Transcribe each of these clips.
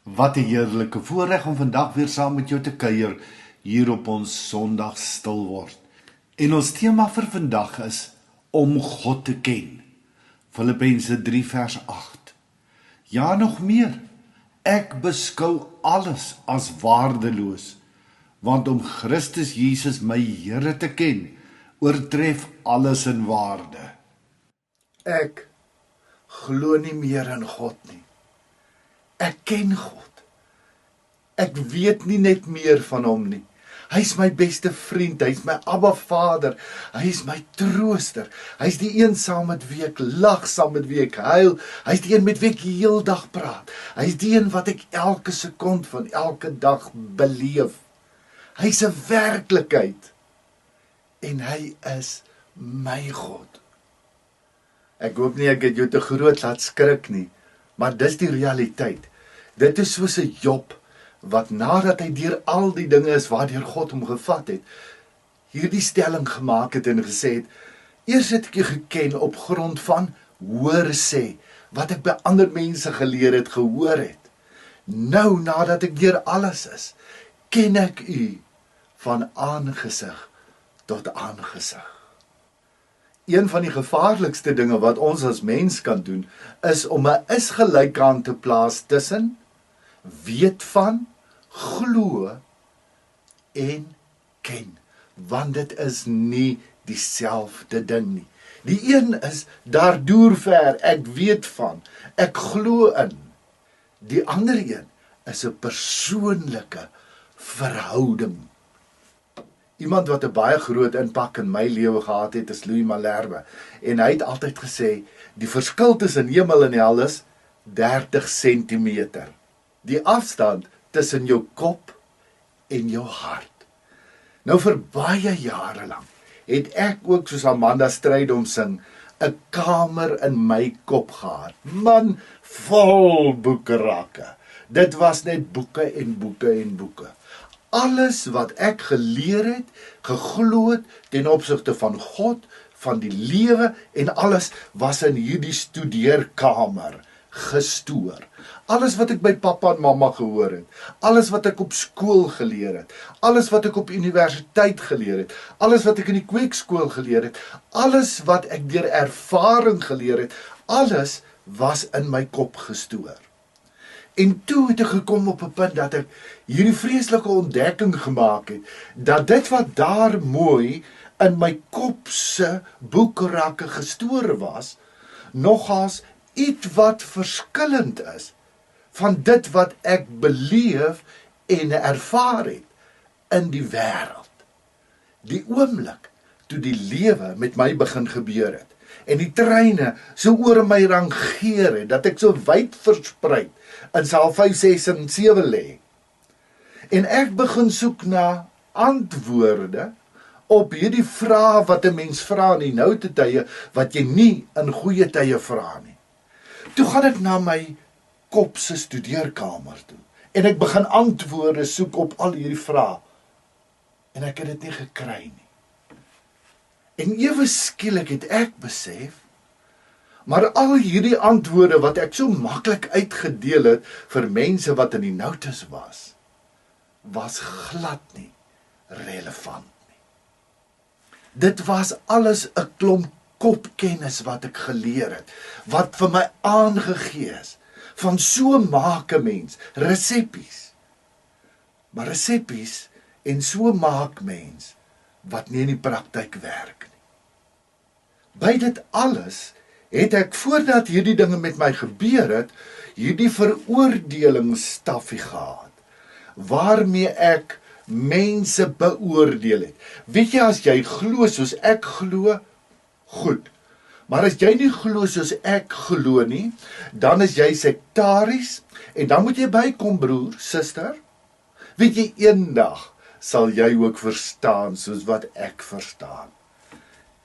Wat 'n heerlike voorreg om vandag weer saam met jou te kuier hier op ons Sondag stil word. En ons tema vir vandag is om God te ken. Filippense 3 vers 8. Ja, nog meer. Ek beskou alles as waardeloos, want om Christus Jesus my Here te ken, oortref alles in waarde. Ek glo nie meer in God nie. Ek ken God. Ek weet nie net meer van hom nie. Hy is my beste vriend, hy is my Abba Vader, hy is my trooster, hy is die een saam met wie ek lag, saam met wie ek huil, hy is die een met wie ek die heel dag praat, hy is die een wat ek elke sekond van elke dag beleef. Hy is 'n werklikheid en hy is my God. Ek hoop nie ek het jou te groot laat skrik nie, maar dis die realiteit. Dit is soos 'n Job, wat nadat hy deur al die dinge is waardeur God hom gevat het, hierdie stelling gemaak het en gesê het, eers het ek jou geken op grond van hoor sê, wat ek by ander mense geleer het, gehoor het. Nou, nadat ek deur alles is, ken ek u van aangesig tot aangesig. Een van die gevaarlikste dinge wat ons as mens kan doen, is om 'n is-gelykant te plaas tussen weet van, glo en ken, want dit is nie dieselfde ding nie. Die een is daardoor ver, ek weet van, ek glo in. Die ander een is 'n persoonlike verhouding. Iemand wat 'n baie groot impak in my lewe gehad het, is Louis Malherbe, en hy het altyd gesê, die verskil tussen hemel en hel is 30 centimeter. Die afstand tussen jou kop en jou hart. Nou vir baie jare lank het ek ook, soos Amanda Strydom sing, 'n kamer in my kop gehad. Man, vol boekerakke. Dit was net boeke en boeke en boeke. Alles wat ek geleer het, geglo het ten opsigte van God, van die lewe en alles was in hierdie studeerkamer gestoor. Alles wat ek by pappa en mamma gehoor het, alles wat ek op skool geleer het, alles wat ek op universiteit geleer het, alles wat ek in die kweekskool geleer het, alles wat ek deur ervaring geleer het, alles was in my kop gestoor. En toe het ek gekom op 'n punt dat ek hierdie vreeslike ontdekking gemaak het, dat dit wat daar mooi in my kop se boekrakke gestoor was, nogals iets wat verskillend is van dit wat ek beleef en ervaar het in die wêreld. Die oomblik toe die lewe met my begin gebeur het, en die treine so oor my rangeer het, dat ek so wyd versprei in saal 5, 6 en 7 lê. En ek begin soek na antwoorde op hierdie vrae wat 'n mens vra in die noute tye, wat jy nie in goeie tye vra nie. Toe gaan ek na my kop se studeerkamer toe, en ek begin antwoorde soek op al hierdie vrae, en ek het dit nie gekry nie. En ewe skielik het ek besef, maar al hierdie antwoorde wat ek so maklik uitgedeel het vir mense wat in die noutes was glad nie relevant nie. Dit was alles 'n klomp kopkennis wat ek geleer het, wat vir my aangegee is, van so maak 'n mens, resepies. Maar resepies en so maak mens, wat nie in die praktyk werk nie. By dit alles het ek, voordat hierdie dinge met my gebeur het, hierdie veroordelingsstaffie gehad, waarmee ek mense beoordeel het. Weet jy, as jy glo soos ek glo, goed. Maar as jy nie glo soos ek glo nie, dan is jy sektaries, en dan moet jy bykom, broer, suster. Weet jy, eendag sal jy ook verstaan soos wat ek verstaan.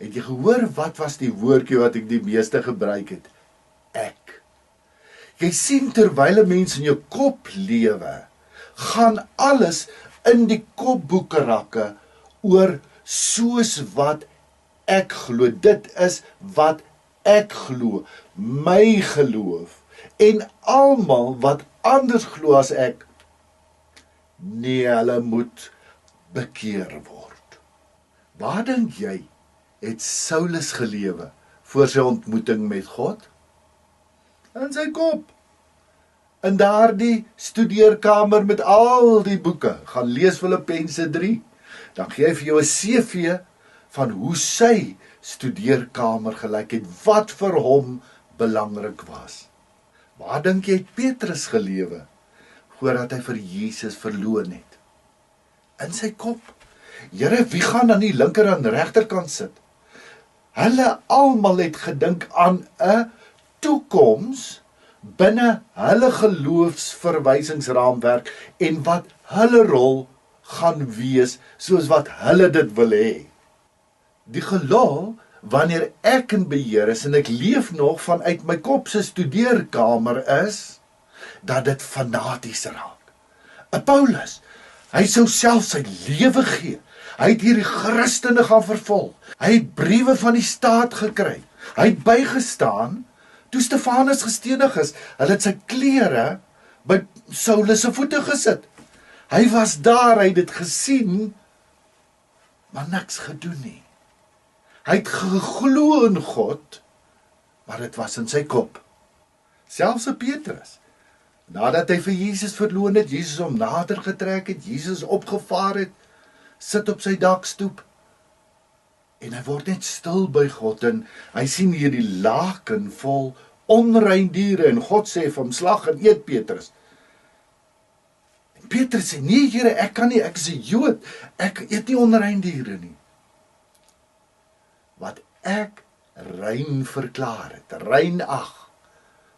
Het jy gehoor wat was die woordjie wat ek die meeste gebruik het? Ek. Jy sien, terwyl 'n mens in jou kop lewe, gaan alles in die kopboekerakke oor soos wat ek glo. Dit is wat ek glo, my geloof, en almal wat anders glo as ek. Nee, hulle moet bekeer word. Waar dink jy het Saulus gelewe voor sy ontmoeting met God? In sy kop. In daardie studeerkamer met al die boeke. Gaan lees Filippense 3. Dan gee hy vir jou 'n CV van hoe sy studeerkamer gelyk het, wat vir hom belangrik was. Waar dink jy het Petrus gelewe voordat hy vir Jesus verloon het? In sy kop. Here, wie gaan aan die linker en regterkant sit? Hulle almal het gedink aan 'n toekoms binne hulle geloofsverwysingsraamwerk en wat hulle rol gaan wees soos wat hulle dit wil hê. Die geloof, wanneer ek in beheer is en ek leef nog vanuit my kop se studeerkamer is, dat dit fanaties raak. 'n Paulus, hy sou self sy lewe gee. Hy het hierdie Christene gaan vervolg. Hy het briewe van die staat gekry. Hy het bygestaan toe Stefanus gestenig is. Hulle het sy klere by Saulus se voete gesit. Hy was daar, hy het dit gesien, maar niks gedoen nie. Hy het geglo in God, maar dit was in sy kop. Selfs 'n Petrus, nadat hy vir Jesus verloon het, Jesus hom nader getrek het, Jesus opgevaar het, sit op sy dakstoep, en hy word net stil by God, en hy sien hierdie laken vol onrein diere, en God sê vir hom, slag en eet Petrus. En Petrus sê, nee Here, ek kan nie, ek is 'n Jood, ek eet nie onrein diere nie. Wat ek rein verklaar het, rein ag,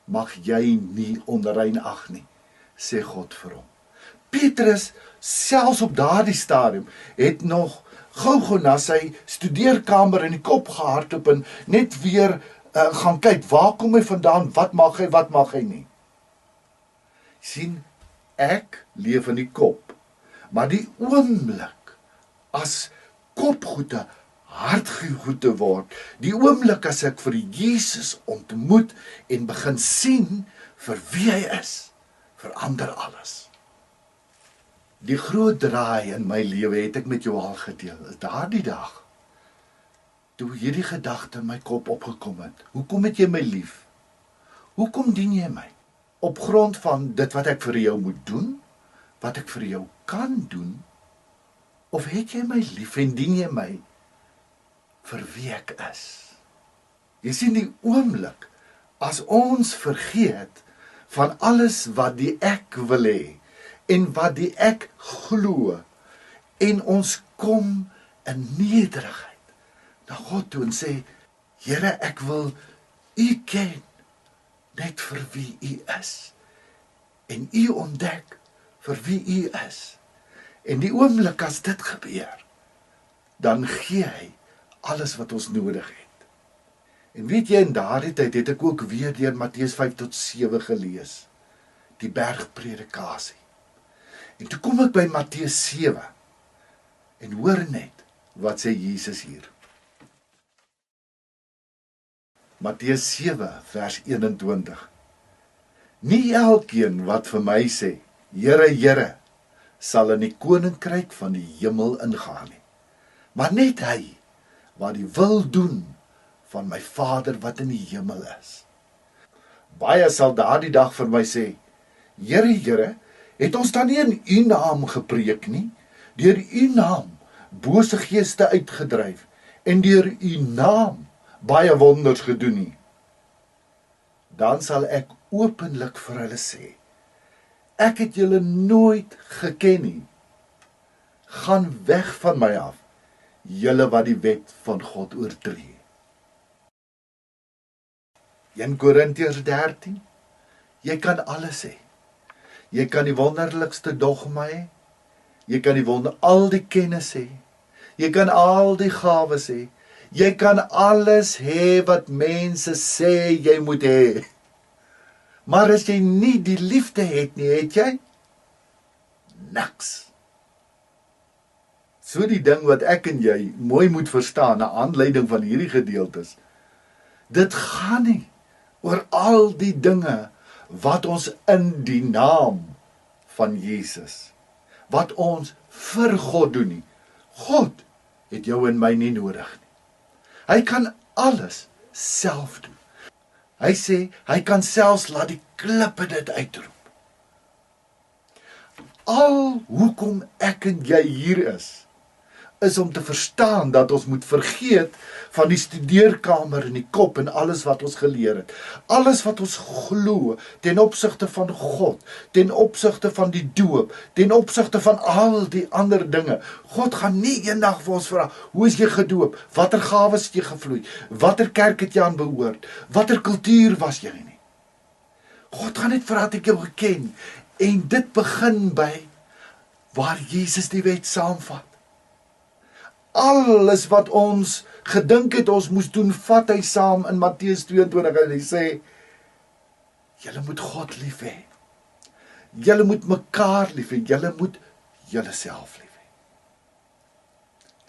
mag jy nie onrein ag nie, sê God vir hom. Petrus, selfs op daardie stadium, het nog gou na sy studeerkamer in die kop gehardloop en net weer gaan kyk, waar kom hy vandaan, wat mag hy nie. Sien, ek leef in die kop, maar die oomblik as kopgoede hartgoede word, die oomblik as ek vir Jesus ontmoet en begin sien vir wie hy is, verander alles. Die groot draai in my lewe het ek met jou al gedeel, is daardie dag, toe hierdie gedagte in my kop opgekom het. Hoekom het jy my lief? Hoekom dien jy my? Op grond van dit wat ek vir jou moet doen, wat ek vir jou kan doen, of het jy my lief en dien jy my vir wie ek is? Jy sien die oomblik, as ons vergeet van alles wat die ek wil hê, en wat die ek glo, en ons kom in nederigheid na God toe en sê, Here, ek wil U ken, net vir wie U is, en U ontdek vir wie U is. En die oomblik as dit gebeur, dan gee hy alles wat ons nodig het. En weet jy, in daardie tyd het ek ook weer deur Matteus 5-7 gelees, die bergpredikasie. En toe kom ek by Matteus 7, en hoor net, wat sê Jesus hier. Matteus 7, vers 21. Nie elkeen wat vir my sê, Here, Here, sal in die koninkryk van die hemel ingaan nie, maar net hy, wat die wil doen van my Vader wat in die hemel is. Baie sal daardie dag vir my sê, Here, Here, het ons dan nie in U naam gepreek nie, deur U naam bose geeste uitgedryf, en deur U naam baie wonders gedoen nie. Dan sal ek openlik vir hulle sê, ek het julle nooit geken nie. Gaan weg van my af, julle wat die wet van God oortree. 1 Korintiërs 13, jy kan alles hê. Jy kan die wonderlikste dogma hê, jy kan al die kennis hê, jy kan al die gawes hê, jy kan alles hê wat mense sê jy moet hê. Maar as jy nie die liefde het nie, het jy niks. So die ding wat ek en jy mooi moet verstaan, na aanleiding van hierdie gedeeltes, dit gaan nie oor al die dinge wat ons in die naam van Jesus, wat ons vir God doen nie. God het jou en my nie nodig nie. Hy kan alles self doen. Hy sê, hy kan selfs laat die klippe dit uitroep. Al hoekom ek en jy hier is om te verstaan dat ons moet vergeet van die studeerkamer in die kop en alles wat ons geleer het. Alles wat ons glo ten opsigte van God, ten opsigte van die doop, ten opsigte van al die ander dinge. God gaan nie eendag vir ons vra, hoe is jy gedoop? Watter gawes het jy gevloei? Watter kerk het jy aan behoort? Watter kultuur was jy nie? God gaan net vra dat ek jou geken. En dit begin by waar Jesus die wet saamvat. Alles wat ons gedink het ons moes doen, vat hy saam in Matteus 22 en hy sê, julle moet God lief hê. Julle moet mekaar lief hê. Julle moet julleself lief hê.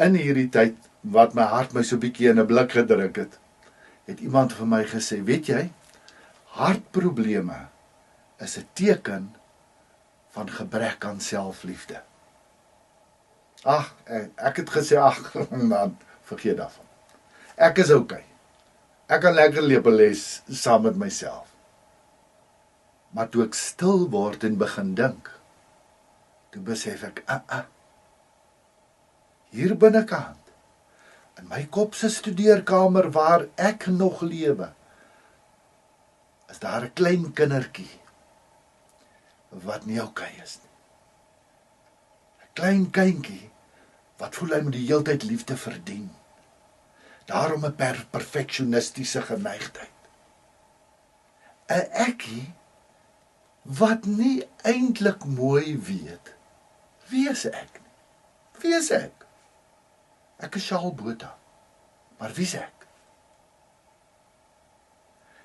In hierdie tyd, wat my hart my so bietjie in 'n blik gedruk het iemand vir my gesê, weet jy, hartprobleme is 'n teken van gebrek aan selfliefde. Ag, ek het gesê, man, vergeet daarvan. Ek is okay. Ek kan lekker lepel les saam met myself. Maar toe ek stil word en begin dink, toe besef ek, hier binnekant, in my kop se studeerkamer waar ek nog lewe, is daar 'n klein kindertjie, wat nie okay is nie. 'n Klein kindjie, wat voel hy moet die heeltyd liefde verdien. Daarom 'n perfeksionistiese geneigtheid. 'n Ekkie, wat nie eintlik mooi weet, wie is ek nie? Wie is ek? Ek is Charles Botha, maar wie is ek?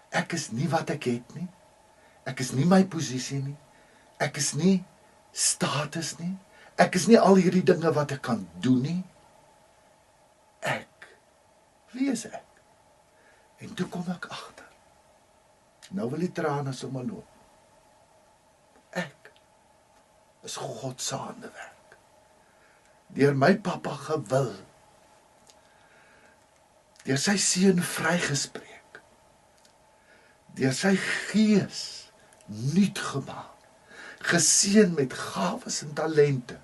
Ek is nie wat ek het nie, ek is nie my posisie nie, ek is nie status nie, ek is nie al hierdie dinge wat ek kan doen nie. Wie is ek? En toe kom ek agter. Nou wil die trane sommer loop. Ek is God se handewerk. Deur my pappa gewil. Deur sy seun vrygespreek. Deur sy gees nuut gemaak. Geseën met gawes en talente,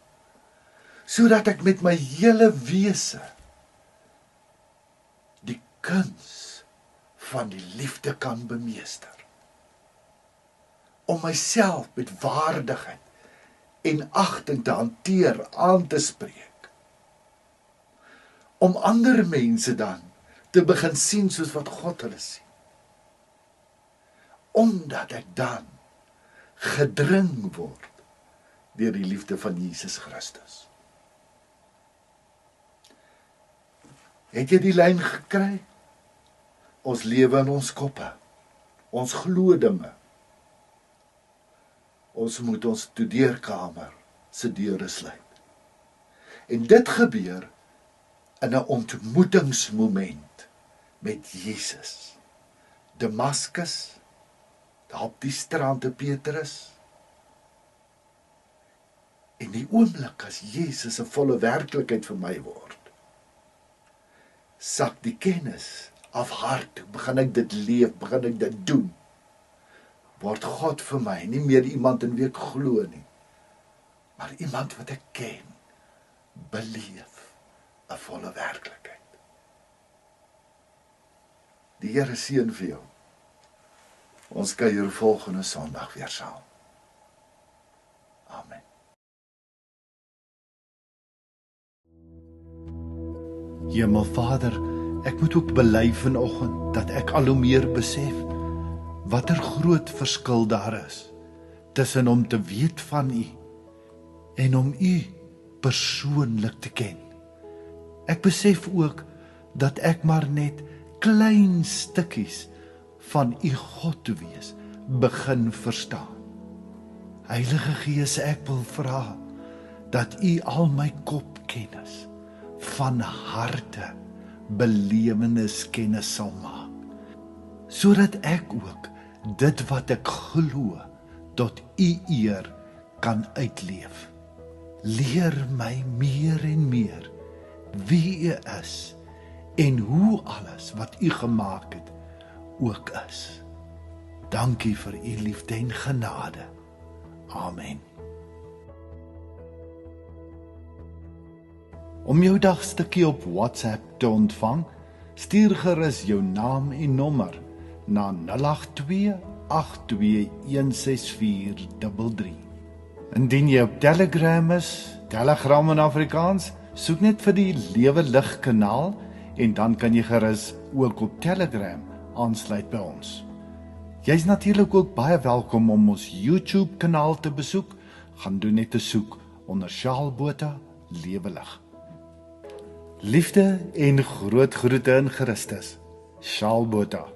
sodat ek met my hele wese die kuns van die liefde kan bemeester. Om myself met waardigheid en agting te hanteer, aan te spreek. Om ander mense dan te begin sien soos wat God hulle sien. Omdat ek dan gedring word deur die liefde van Jesus Christus. Het jy die lyn gekry? Ons lewe in ons koppe. Ons glo dinge. Ons moet ons studeerkamer se deure sluit. En dit gebeur in 'n ontmoetingsmoment met Jesus. Damaskus, daar op die strand te Petrus. En die oomblik as Jesus 'n volle werklikheid vir my word, sak die kennis af hart, begin ek dit leef, begin ek dit doen, word God vir my nie meer iemand in wie ek glo nie, maar iemand wat ek ken, beleef 'n volle werklikheid. Die Here seën vir jou. Ons kuier volgende Sondag weer saam. Amen. Hemelvader, ek moet ook bely vanoggend dat ek al hoe meer besef watter groot verskil daar is tussen om te weet van U en om U persoonlik te ken. Ek besef ook dat ek maar net klein stukkies van U God te wees begin verstaan. Heilige Gees, ek wil vra dat U al my kopkennis van harte belewenis kennis sal maak, sodat ek ook dit wat ek glo tot U eer kan uitleef. Leer my meer en meer wie U is en hoe alles wat U gemaak het ook is. Dankie vir U liefde en genade. Amen. Om jou dagstukkie op WhatsApp te ontvang, stuur gerus jou naam en nommer na 082-821-6433. Indien jy op Telegram is, Telegram in Afrikaans, soek net vir die Lewe Lig kanaal en dan kan jy gerus ook op Telegram aansluit by ons. Jy is natuurlik ook baie welkom om ons YouTube kanaal te besoek. Gaan doen net 'n soek onder Shaal Botha Lewe Lig. Liefde en groot groete in Christus. Shaal Botha.